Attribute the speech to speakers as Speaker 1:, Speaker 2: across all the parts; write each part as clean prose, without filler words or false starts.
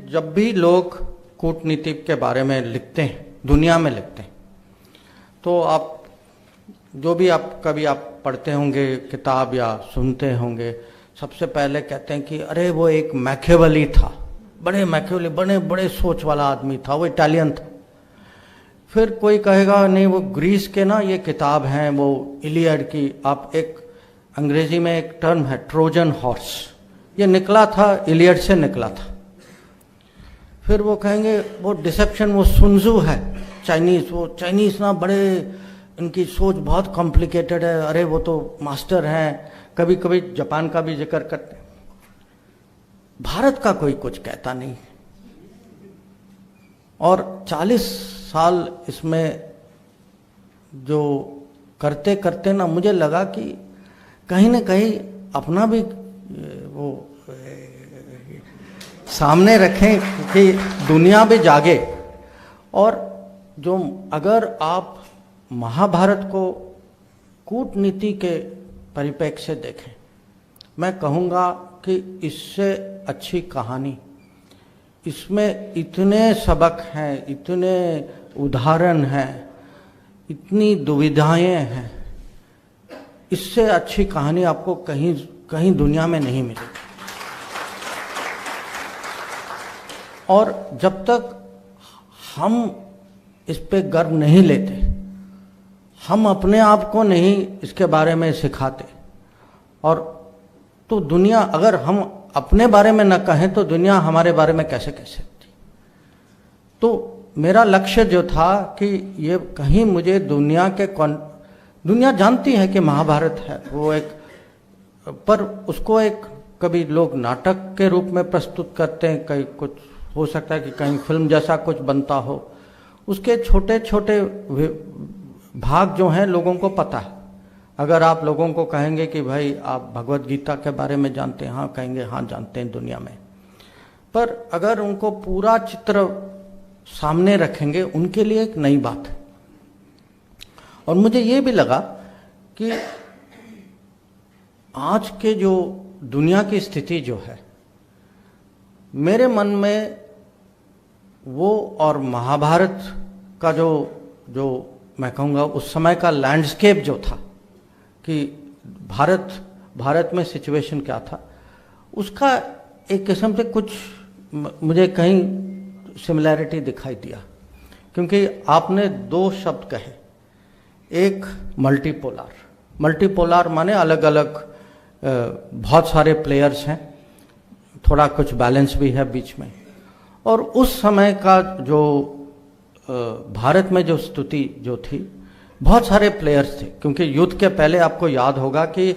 Speaker 1: जब भी लोग कूटनीति के बारे में लिखते हैं, दुनिया में लिखते हैं, तो आप जो भी आप कभी आप पढ़ते होंगे किताब या सुनते होंगे, सबसे पहले कहते हैं कि अरे वो एक मैकियावेली था, बड़े मैकियावेली, बड़े बड़े सोच वाला आदमी था, वो इटालियन था। फिर कोई कहेगा नहीं वो ग्रीस के ना ये किताब हैं, वो इलियड की, आप एक अंग्रेजी में एक टर्म है ट्रोजन हॉर्स, ये निकला था इलियड से निकला था। फिर वो कहेंगे वो डिसेप्शन, वो सुनजू है चाइनीज, वो चाइनीज ना बड़े, इनकी सोच बहुत कॉम्प्लिकेटेड है, अरे वो तो मास्टर हैं। कभी कभी जापान का भी जिक्र करते हैं। भारत का कोई कुछ कहता नहीं। और 40 साल इसमें जो करते करते ना मुझे लगा कि कहीं ना कहीं अपना भी वो सामने रखें कि दुनिया भी जागे। और जो अगर आप महाभारत को कूटनीति के परिप्रेक्ष्य से देखें, मैं कहूँगा कि इससे अच्छी कहानी, इसमें इतने सबक हैं, इतने उदाहरण हैं, इतनी दुविधाएं हैं, इससे अच्छी कहानी आपको कहीं कहीं दुनिया में नहीं मिलेगी। और जब तक हम इस पे गर्व नहीं लेते, हम अपने आप को नहीं इसके बारे में सिखाते, और तो दुनिया, अगर हम अपने बारे में न कहें तो दुनिया हमारे बारे में कैसे कह सकती। तो मेरा लक्ष्य जो था कि ये कहीं मुझे दुनिया जानती है कि महाभारत है वो एक, पर उसको एक कभी लोग नाटक के रूप में प्रस्तुत करते हैं, कहीं कुछ हो सकता है कि कहीं फिल्म जैसा कुछ बनता हो, उसके छोटे छोटे भाग जो हैं लोगों को पता है। अगर आप लोगों को कहेंगे कि भाई आप भगवत गीता के बारे में जानते हैं, हाँ कहेंगे हाँ जानते हैं दुनिया में। पर अगर उनको पूरा चित्र सामने रखेंगे, उनके लिए एक नई बात है। और मुझे ये भी लगा कि आज के जो दुनिया की स्थिति जो है, मेरे मन में वो और महाभारत का जो मैं कहूँगा उस समय का लैंडस्केप जो था कि भारत में सिचुएशन क्या था, उसका एक किस्म से कुछ मुझे कहीं सिमिलैरिटी दिखाई दिया। क्योंकि आपने दो शब्द कहे, एक मल्टीपोलर माने अलग अलग बहुत सारे प्लेयर्स हैं, थोड़ा कुछ बैलेंस भी है बीच में। और उस समय का जो भारत में जो स्थिति जो थी, बहुत सारे प्लेयर्स थे। क्योंकि युद्ध के पहले आपको याद होगा कि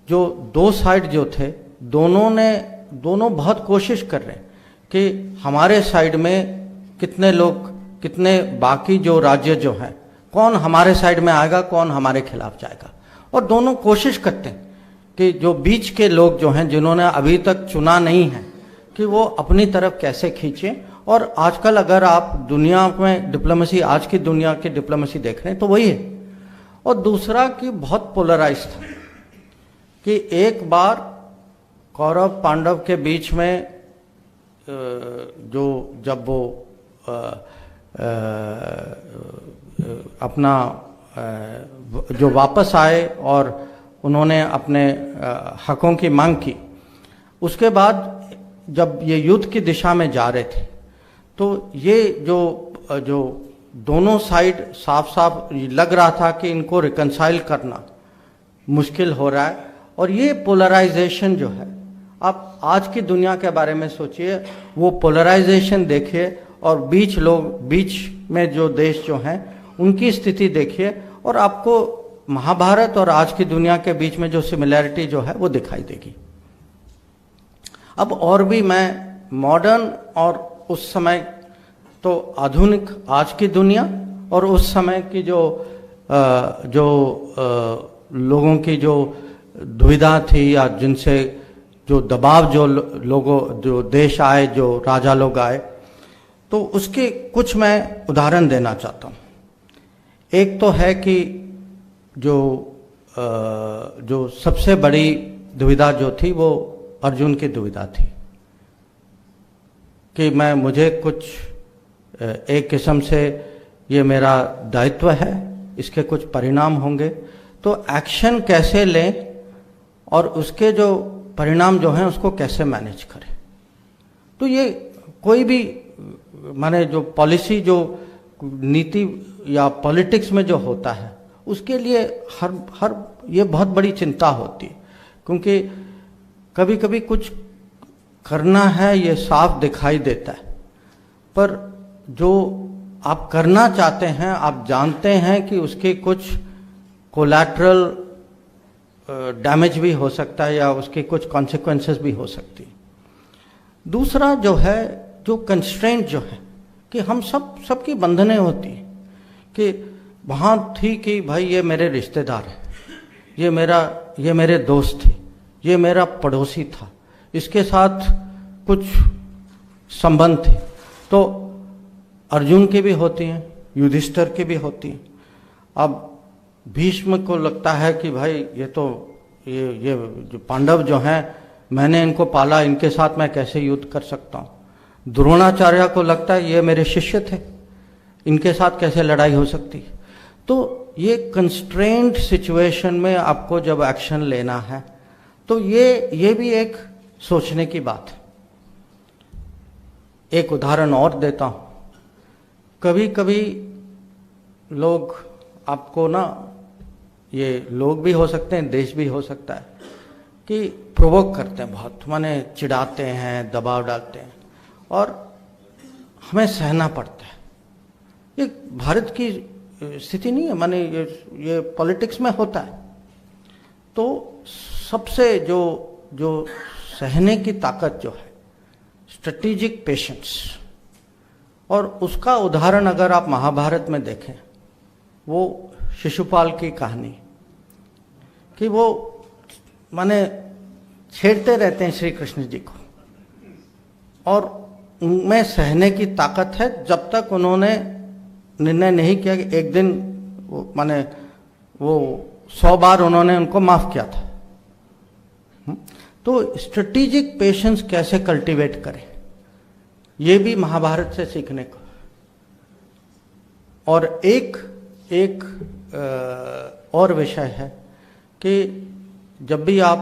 Speaker 1: जो दो साइड जो थे, दोनों बहुत कोशिश कर रहे हैं कि हमारे साइड में कितने लोग, कितने बाकी जो राज्य जो हैं, कौन हमारे साइड में आएगा, कौन हमारे खिलाफ जाएगा। और दोनों कोशिश करते हैं कि जो बीच के लोग जो हैं, जिन्होंने अभी तक चुना नहीं है, कि वो अपनी तरफ कैसे खींचें। और आजकल अगर आप दुनिया में डिप्लोमेसी, आज की दुनिया की डिप्लोमेसी देख रहे हैं तो वही है। और दूसरा कि बहुत पोलराइज था कि एक बार कौरव पांडव के बीच में जब वो अपना जो वापस आए और उन्होंने अपने हकों की मांग की, उसके बाद जब ये युद्ध की दिशा में जा रहे थे, तो ये जो दोनों साइड साफ साफ लग रहा था कि इनको रिकंसाइल करना मुश्किल हो रहा है। और ये पोलराइजेशन जो है, आप आज की दुनिया के बारे में सोचिए, वो पोलराइजेशन देखिए, और बीच में जो देश जो हैं उनकी स्थिति देखिए, और आपको महाभारत और आज की दुनिया के बीच में जो सिमिलैरिटी जो है वो दिखाई देगी। अब और भी मैं मॉडर्न और उस समय तो आधुनिक आज की दुनिया और उस समय की जो लोगों की जो दुविधा थी या जिनसे जो दबाव जो देश आए, जो राजा लोग आए, तो उसके कुछ मैं उदाहरण देना चाहता हूँ। एक तो है कि जो सबसे बड़ी दुविधा जो थी वो अर्जुन की दुविधा थी कि मुझे कुछ एक किस्म से ये मेरा दायित्व है, इसके कुछ परिणाम होंगे, तो एक्शन कैसे लें और उसके जो परिणाम जो हैं उसको कैसे मैनेज करें। तो ये कोई भी माने जो पॉलिसी, जो नीति या पॉलिटिक्स में जो होता है, उसके लिए हर ये बहुत बड़ी चिंता होती है, क्योंकि कभी कभी कुछ करना है ये साफ दिखाई देता है, पर जो आप करना चाहते हैं आप जानते हैं कि उसके कुछ कोलैटरल डैमेज भी हो सकता है या उसके कुछ कॉन्सिक्वेंसेस भी हो सकती है। दूसरा जो है, जो कंस्ट्रेंट जो है कि हम सबकी बंधनें होती हैं कि वहाँ थी कि भाई ये मेरे रिश्तेदार हैं, ये मेरे दोस्त थे, ये मेरा पड़ोसी था, इसके साथ कुछ संबंध थे। तो अर्जुन की भी होती हैं, युधिष्ठिर की भी होती हैं। अब भीष्म को लगता है कि भाई ये जो पांडव जो हैं, मैंने इनको पाला, इनके साथ मैं कैसे युद्ध कर सकता हूँ। द्रोणाचार्य को लगता है ये मेरे शिष्य थे, इनके साथ कैसे लड़ाई हो सकती है। तो ये कंस्ट्रेंट सिचुएशन में आपको जब एक्शन लेना है तो ये भी एक सोचने की बात है। एक उदाहरण और देता हूं। कभी कभी लोग आपको ना, ये लोग भी हो सकते हैं, देश भी हो सकता है, कि प्रोवोक करते हैं बहुत, माने चिढ़ाते हैं, दबाव डालते हैं और हमें सहना पड़ता है। ये भारत की स्थिति नहीं है, माने ये पॉलिटिक्स में होता है। तो सबसे जो सहने की ताकत जो है, स्ट्रेटेजिक पेशेंस, और उसका उदाहरण अगर आप महाभारत में देखें, वो शिशुपाल की कहानी, कि वो माने छेड़ते रहते हैं श्री कृष्ण जी को, और उनमें सहने की ताकत है जब तक उन्होंने निर्णय नहीं किया कि एक दिन माने वो 100 बार उन्होंने उनको माफ किया था। तो स्ट्रेटेजिक पेशेंस कैसे कल्टीवेट करें, ये भी महाभारत से सीखने को। और एक और विषय है कि जब भी आप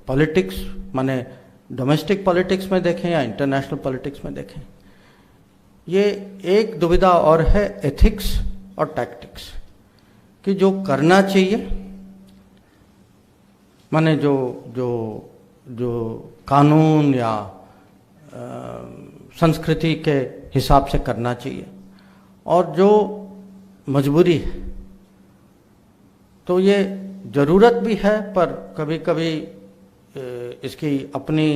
Speaker 1: पॉलिटिक्स माने डोमेस्टिक पॉलिटिक्स में देखें या इंटरनेशनल पॉलिटिक्स में देखें, ये एक दुविधा और है एथिक्स और टैक्टिक्स, कि जो करना चाहिए माने जो कानून या संस्कृति के हिसाब से करना चाहिए, और जो मजबूरी है। तो ये ज़रूरत भी है, पर कभी कभी इसकी अपनी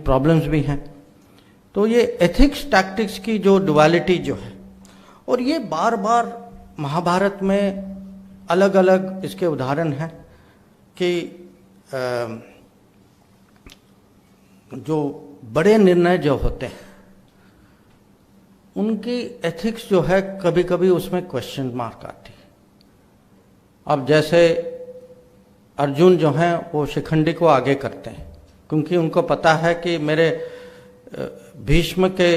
Speaker 1: प्रॉब्लम्स भी हैं। तो ये एथिक्स टैक्टिक्स की जो डुअलिटी जो है, और ये बार बार महाभारत में अलग अलग इसके उदाहरण हैं कि जो बड़े निर्णय जो होते हैं उनकी एथिक्स जो है कभी कभी उसमें क्वेश्चन मार्क आती है। अब जैसे अर्जुन जो हैं वो शिखंडी को आगे करते हैं, क्योंकि उनको पता है कि मेरे भीष्म के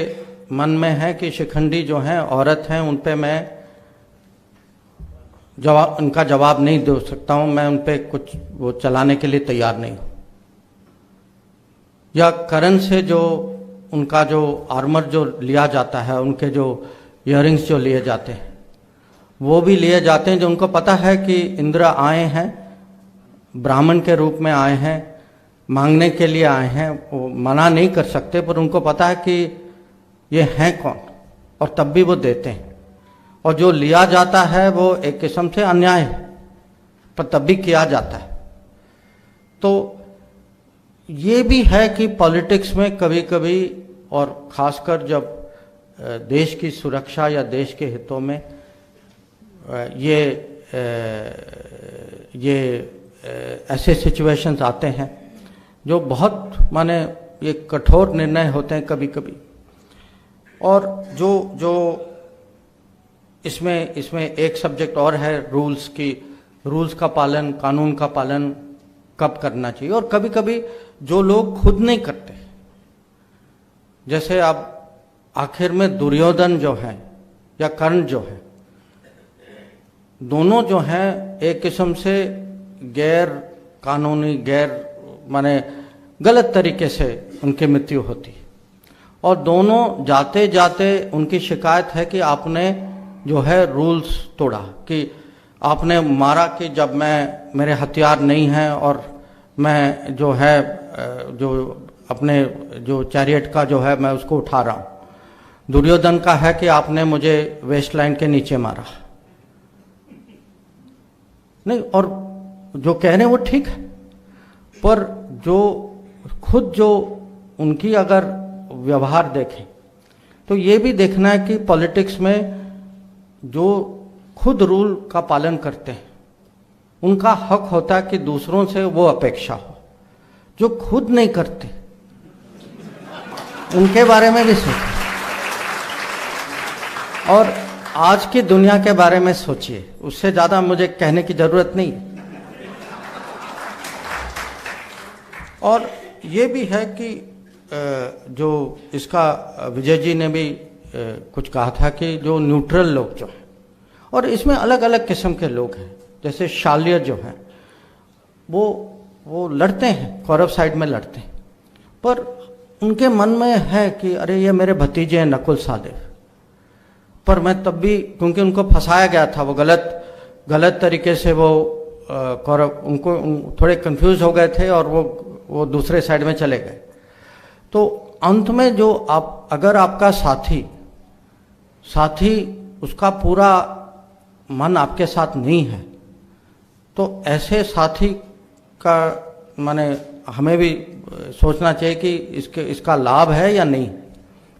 Speaker 1: मन में है कि शिखंडी जो हैं औरत हैं, उन पे मैं उनका जवाब नहीं दे सकता हूं, मैं उन पे कुछ वो चलाने के लिए तैयार नहीं हूं। या करण से जो उनका जो आर्मर जो लिया जाता है, उनके जो इयररिंग्स जो लिए जाते हैं, वो भी लिए जाते हैं, जो उनको पता है कि इंद्र आए हैं, ब्राह्मण के रूप में आए हैं, मांगने के लिए आए हैं, वो मना नहीं कर सकते, पर उनको पता है कि ये हैं कौन, और तब भी वो देते हैं। और जो लिया जाता है वो एक किस्म से अन्याय है, पर तब भी किया जाता है। तो ये भी है कि पॉलिटिक्स में कभी कभी, और खासकर जब देश की सुरक्षा या देश के हितों में ये ऐसे सिचुएशंस आते हैं जो बहुत माने ये कठोर निर्णय होते हैं कभी कभी। और जो इसमें एक सब्जेक्ट और है रूल्स का पालन, कानून का पालन कब करना चाहिए, और कभी कभी जो लोग खुद नहीं करते, जैसे अब आखिर में दुर्योधन जो है या कर्ण जो है, दोनों जो हैं एक किस्म से गैर कानूनी, गैर माने गलत तरीके से उनकी मृत्यु होती, और दोनों जाते जाते उनकी शिकायत है कि आपने जो है रूल्स तोड़ा, कि आपने मारा कि जब मेरे हथियार नहीं हैं और मैं जो है जो अपने जो चैरियट का जो है मैं उसको उठा रहा हूँ। दुर्योधन का है कि आपने मुझे वेस्ट लाइन के नीचे मारा। नहीं, और जो कह रहे हैं वो ठीक है, पर जो खुद जो उनकी अगर व्यवहार देखें तो ये भी देखना है कि पॉलिटिक्स में जो खुद रूल का पालन करते हैं उनका हक होता है कि दूसरों से वो अपेक्षा हो। जो खुद नहीं करते उनके बारे में भी सोचें, और आज की दुनिया के बारे में सोचिए, उससे ज्यादा मुझे कहने की जरूरत नहीं है। और ये भी है कि जो इसका विजय जी ने भी कुछ कहा था कि जो न्यूट्रल लोग जो हैं, और इसमें अलग अलग किस्म के लोग हैं, जैसे शाल्य जो हैं वो लड़ते हैं, कौरव साइड में लड़ते हैं, पर उनके मन में है कि अरे ये मेरे भतीजे हैं नकुल सहदेव, पर मैं तब भी, क्योंकि उनको फंसाया गया था, वो गलत तरीके से वो कौरव उनको थोड़े कंफ्यूज हो गए थे और वो दूसरे साइड में चले गए। तो अंत में जो अगर आपका साथी उसका पूरा मन आपके साथ नहीं है, तो ऐसे साथी का माने हमें भी सोचना चाहिए कि इसका लाभ है या नहीं,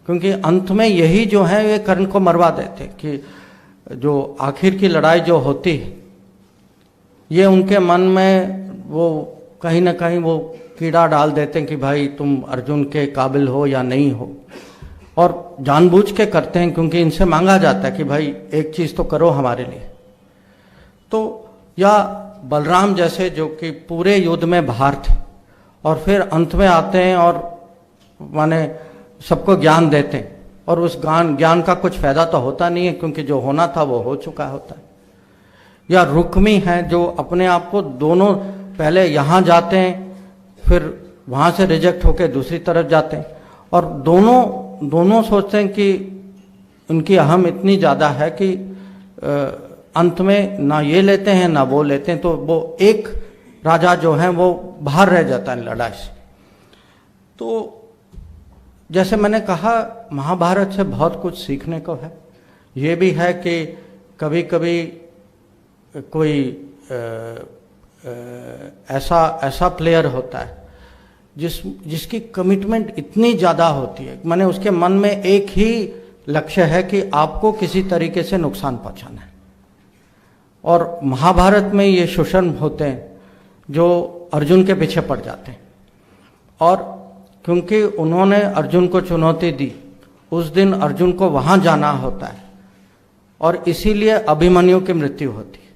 Speaker 1: क्योंकि अंत में यही जो है ये कर्ण को मरवा देते, कि जो आखिर की लड़ाई जो होती है ये उनके मन में वो कहीं ना कहीं वो कीड़ा डाल देते हैं कि भाई तुम अर्जुन के काबिल हो या नहीं हो, और जानबूझ के करते हैं क्योंकि इनसे मांगा जाता है कि भाई एक चीज तो करो हमारे लिए। तो या बलराम जैसे जो कि पूरे युद्ध में बाहर थे और फिर अंत में आते हैं और माने सबको ज्ञान देते हैं, और उस ज्ञान का कुछ फायदा तो होता नहीं है क्योंकि जो होना था वो हो चुका होता है। या रुक्मी है जो अपने आप को दोनों, पहले यहाँ जाते हैं फिर वहाँ से रिजेक्ट होकर दूसरी तरफ जाते हैं, और दोनों सोचते हैं कि उनकी अहम इतनी ज़्यादा है कि अंत में ना ये लेते हैं ना वो लेते हैं, तो वो एक राजा जो है वो बाहर रह जाता है लड़ाई से। तो जैसे मैंने कहा महाभारत से बहुत कुछ सीखने को है। ये भी है कि कभी कभी कोई ऐसा प्लेयर होता है जिसकी कमिटमेंट इतनी ज़्यादा होती है, माने उसके मन में एक ही लक्ष्य है कि आपको किसी तरीके से नुकसान पहुंचाना है। और महाभारत में ये सुषम होते हैं जो अर्जुन के पीछे पड़ जाते हैं, और क्योंकि उन्होंने अर्जुन को चुनौती दी, उस दिन अर्जुन को वहां जाना होता है, और इसीलिए अभिमन्यु की मृत्यु होती है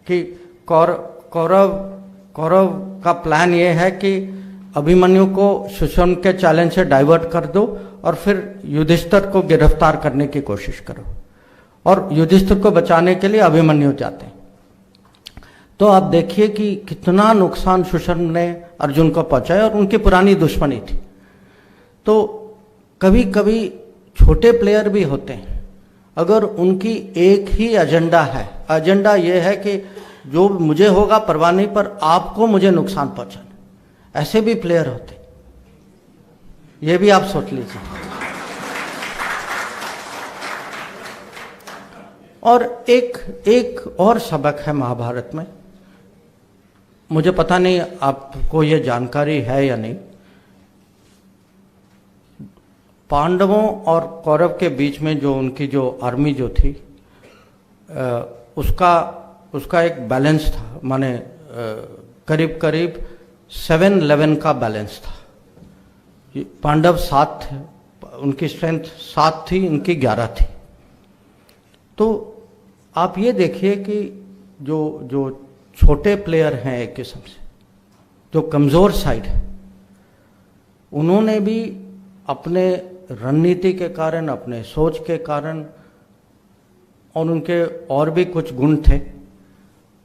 Speaker 1: कि कौरव का प्लान ये है कि अभिमन्यु को सुषम के चैलेंज से डाइवर्ट कर दो और फिर युधिष्ठिर को गिरफ्तार करने की कोशिश करो, और युधिष्ठिर को बचाने के लिए अभिमन्यु जाते हैं। तो आप देखिए कि कितना नुकसान सुषम ने अर्जुन को पहुंचाया, और उनकी पुरानी दुश्मनी थी। तो कभी कभी छोटे प्लेयर भी होते हैं, अगर उनकी एक ही एजेंडा है, एजेंडा ये है कि जो मुझे होगा परवाह नहीं, पर आपको मुझे नुकसान पहुंचाना, ऐसे भी प्लेयर होते, ये भी आप सोच लीजिए। और एक और सबक है महाभारत में, मुझे पता नहीं आपको ये जानकारी है या नहीं। पांडवों और कौरव के बीच में जो उनकी जो आर्मी जो थी उसका एक बैलेंस था, माने करीब 7-11 का बैलेंस था। पांडव 7 थे, उनकी स्ट्रेंथ 7 थी, इनकी 11 थी। तो आप ये देखिए कि जो छोटे प्लेयर हैं एक किस्म से, जो कमज़ोर साइड है, उन्होंने भी अपने रणनीति के कारण, अपने सोच के कारण, और उनके और भी कुछ गुण थे,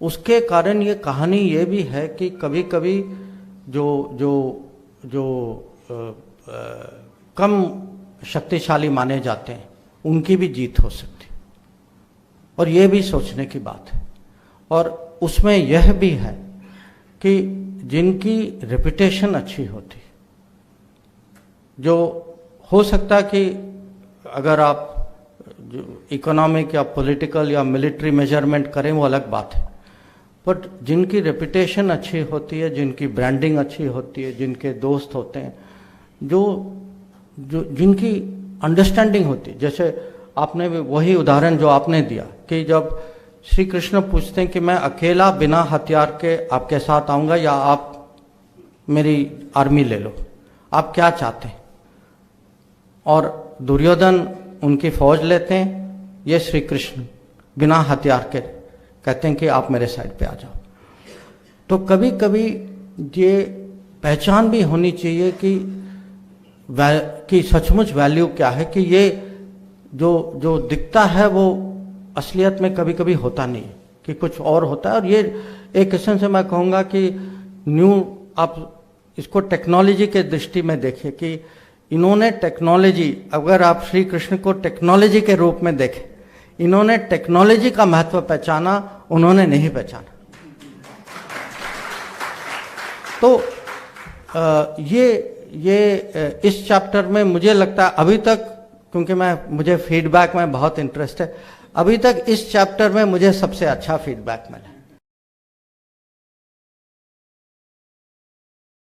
Speaker 1: उसके कारण ये कहानी ये भी है कि कभी कभी जो जो जो कम शक्तिशाली माने जाते हैं उनकी भी जीत हो सकती, और ये भी सोचने की बात है। और उसमें यह भी है कि जिनकी रेपुटेशन अच्छी होती, जो हो सकता है कि अगर आप इकोनॉमिक या पॉलिटिकल या मिलिट्री मेजरमेंट करें वो अलग बात है, बट जिनकी रेपुटेशन अच्छी होती है, जिनकी ब्रांडिंग अच्छी होती है, जिनके दोस्त होते हैं, जिनकी अंडरस्टैंडिंग होती है, जैसे आपने भी वही उदाहरण जो आपने दिया कि जब श्री कृष्ण पूछते हैं कि मैं अकेला बिना हथियार के आपके साथ आऊंगा या आप मेरी आर्मी ले लो, आप क्या चाहते हैं? और दुर्योधन उनकी फौज लेते हैं, ये श्री कृष्ण बिना हथियार के कहते हैं कि आप मेरे साइड पे आ जाओ। तो कभी कभी ये पहचान भी होनी चाहिए कि सचमुच वैल्यू क्या है, कि ये जो दिखता है वो असलियत में कभी कभी होता नहीं है, कि कुछ और होता है। और ये एक किस्म से मैं कहूँगा कि आप इसको टेक्नोलॉजी के दृष्टि में देखिए कि इन्होंने टेक्नोलॉजी, अगर आप श्री कृष्ण को टेक्नोलॉजी के रूप में देखें, इन्होंने टेक्नोलॉजी का महत्व पहचाना, उन्होंने नहीं पहचाना। तो ये इस चैप्टर में मुझे लगता है अभी तक, क्योंकि मुझे फीडबैक में बहुत इंटरेस्ट है, अभी तक इस चैप्टर में मुझे सबसे अच्छा फीडबैक मिला।